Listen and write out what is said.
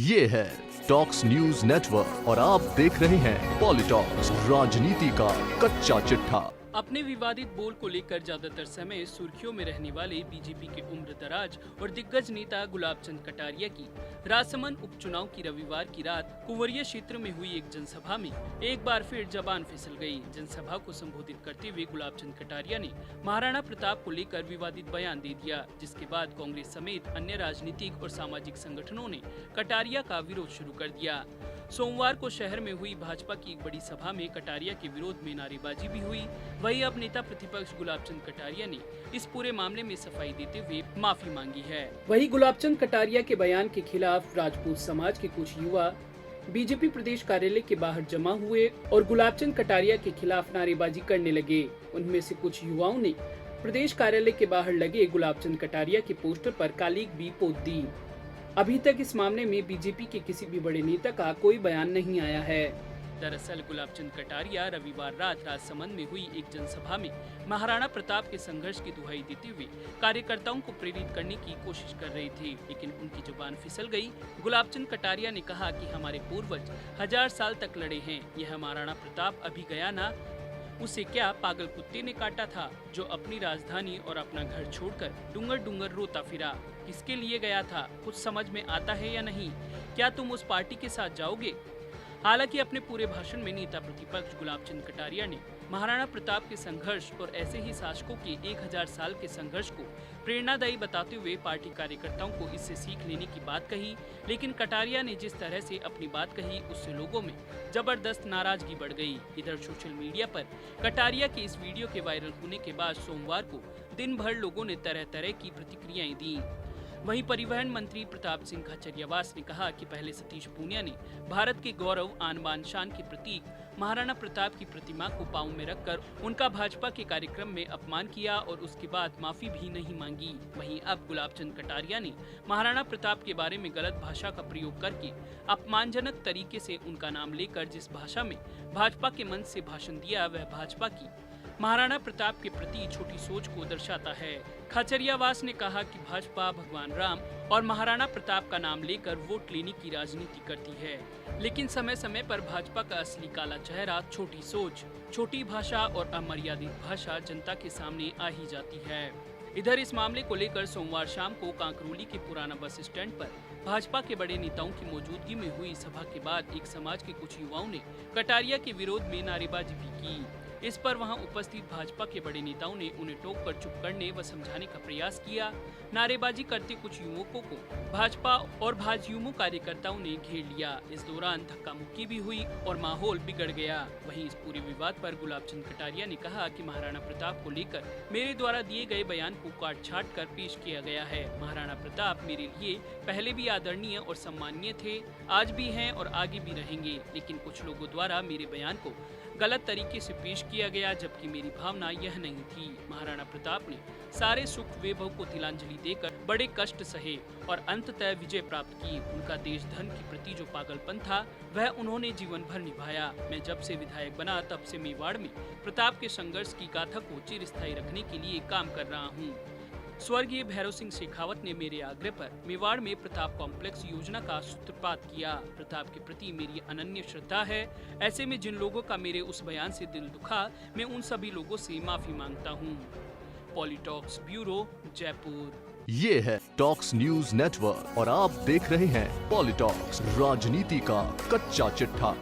ये है talks news network और आप देख रहे हैं पॉलिटॉक्स, राजनीति का कच्चा चिट्ठा। अपने विवादित बोल को लेकर ज्यादातर समय सुर्खियों में रहने वाले बीजेपी के उम्र दराज और दिग्गज नेता गुलाब चंद कटारिया की राजसमंद उपचुनाव की रविवार की रात कुंवरिया क्षेत्र में हुई एक जनसभा में एक बार फिर जबान फिसल गई। जनसभा को संबोधित करते हुए गुलाब चंद कटारिया ने महाराणा प्रताप को लेकर विवादित बयान दे दिया, जिसके बाद कांग्रेस समेत अन्य राजनीतिक और सामाजिक संगठनों ने कटारिया का विरोध शुरू कर दिया। सोमवार को शहर में हुई भाजपा की एक बड़ी सभा में कटारिया के विरोध में नारेबाजी भी हुई। वहीं अब नेता प्रतिपक्ष गुलाब चंद कटारिया ने इस पूरे मामले में सफाई देते हुए माफी मांगी है। वहीं गुलाब चंद कटारिया के बयान के खिलाफ राजपूत समाज के कुछ युवा बीजेपी प्रदेश कार्यालय के बाहर जमा हुए और गुलाब चंद कटारिया के खिलाफ नारेबाजी करने लगे। उनमें से कुछ युवाओं ने प्रदेश कार्यालय के बाहर लगे गुलाब चंद कटारिया के पोस्टर पर कालिक भी पोत दी। अभी तक इस मामले में बीजेपी के किसी भी बड़े नेता का कोई बयान नहीं आया है। दरअसल गुलाब चंद कटारिया रविवार रात राजसमंद में हुई एक जनसभा में महाराणा प्रताप के संघर्ष की दुहाई देते हुए कार्यकर्ताओं को प्रेरित करने की कोशिश कर रहे थे, लेकिन उनकी जुबान फिसल गई। गुलाब चंद कटारिया ने कहा कि हमारे पूर्वज 1000 साल तक लड़े हैं, यह महाराणा प्रताप अभी गया ना, उसे क्या पागल कुत्ते ने काटा था जो अपनी राजधानी और अपना घर छोड़कर डूंगर डूंगर रोता फिरा। किसके लिए गया था, कुछ समझ में आता है या नहीं? क्या तुम उस पार्टी के साथ जाओगे? हालांकि अपने पूरे भाषण में नेता प्रतिपक्ष गुलाब चंद कटारिया ने महाराणा प्रताप के संघर्ष और ऐसे ही शासकों के 1000 साल के संघर्ष को प्रेरणादायी बताते हुए पार्टी कार्यकर्ताओं को इससे सीख लेने की बात कही। लेकिन कटारिया ने जिस तरह से अपनी बात कही उससे लोगों में जबरदस्त नाराजगी बढ़ गई। इधर सोशल मीडिया पर कटारिया के इस वीडियो के वायरल होने के बाद सोमवार को दिन भर लोगों ने तरह तरह की प्रतिक्रियाएं दी। वहीं परिवहन मंत्री प्रताप सिंह खाचरियावास ने कहा कि पहले सतीश पूनिया ने भारत के गौरव आन बान शान के प्रतीक महाराणा प्रताप की प्रतिमा को पांव में रखकर उनका भाजपा के कार्यक्रम में अपमान किया और उसके बाद माफी भी नहीं मांगी। वहीं अब गुलाब चंद कटारिया ने महाराणा प्रताप के बारे में गलत भाषा का प्रयोग करके अपमानजनक तरीके से उनका नाम लेकर जिस भाषा में भाजपा के मंच से भाषण दिया वह भाजपा की महाराणा प्रताप के प्रति छोटी सोच को दर्शाता है। खाचरियावास ने कहा कि भाजपा भगवान राम और महाराणा प्रताप का नाम लेकर वोट लेने की राजनीति करती है, लेकिन समय समय पर भाजपा का असली काला चेहरा छोटी सोच, छोटी भाषा और अमर्यादित भाषा जनता के सामने आ ही जाती है। इधर इस मामले को लेकर सोमवार शाम को कांकरोली के पुराना बस स्टैंड पर भाजपा के बड़े नेताओं की मौजूदगी में हुई सभा के बाद एक समाज के कुछ युवाओं ने कटारिया के विरोध में नारेबाजी भी की। इस पर वहां उपस्थित भाजपा के बड़े नेताओं ने उन्हें टोककर चुप करने व समझाने का प्रयास किया। नारेबाजी करते कुछ युवकों को भाजपा और भाजयुमो कार्यकर्ताओं ने घेर लिया। इस दौरान धक्का मुक्की भी हुई और माहौल बिगड़ गया। वहीं इस पूरे विवाद पर गुलाब चंद कटारिया ने कहा कि महाराणा प्रताप को लेकर मेरे द्वारा दिए गए बयान को काट छाट कर पेश किया गया है। महाराणा प्रताप मेरे लिए पहले भी आदरणीय और सम्माननीय थे, आज भी हैं और आगे भी रहेंगे, लेकिन कुछ लोगों द्वारा मेरे बयान को गलत तरीके से पेश किया गया, जबकि मेरी भावना यह नहीं थी। महाराणा प्रताप ने सारे सुख वैभव को तिलांजलि देकर बड़े कष्ट सहे और अंततः विजय प्राप्त की। उनका देश धन के प्रति जो पागलपन था वह उन्होंने जीवन भर निभाया। मैं जब से विधायक बना तब से मेवाड़ में प्रताप के संघर्ष की गाथा को चिरस्थायी रखने के लिए काम कर रहा हूँ। स्वर्गीय भैरव सिंह शेखावत ने मेरे आग्रह पर मेवाड़ में प्रताप कॉम्प्लेक्स योजना का सूत्रपात किया। प्रताप के प्रति मेरी अनन्य श्रद्धा है। ऐसे में जिन लोगों का मेरे उस बयान से दिल दुखा, मैं उन सभी लोगों से माफी मांगता हूँ। पॉलिटॉक्स ब्यूरो, जयपुर। ये है टॉक्स न्यूज नेटवर्क और आप देख रहे हैं पॉलिटॉक्स, राजनीति का कच्चा चिट्ठा।